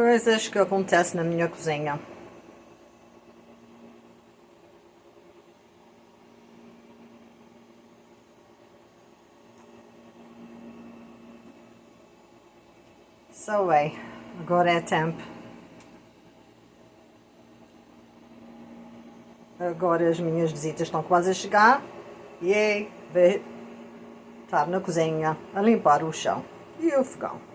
Coisas que acontecem na minha cozinha. So, agora é tempo. Agora as minhas visitas estão quase a chegar. E vai estar na cozinha a limpar o chão e o fogão.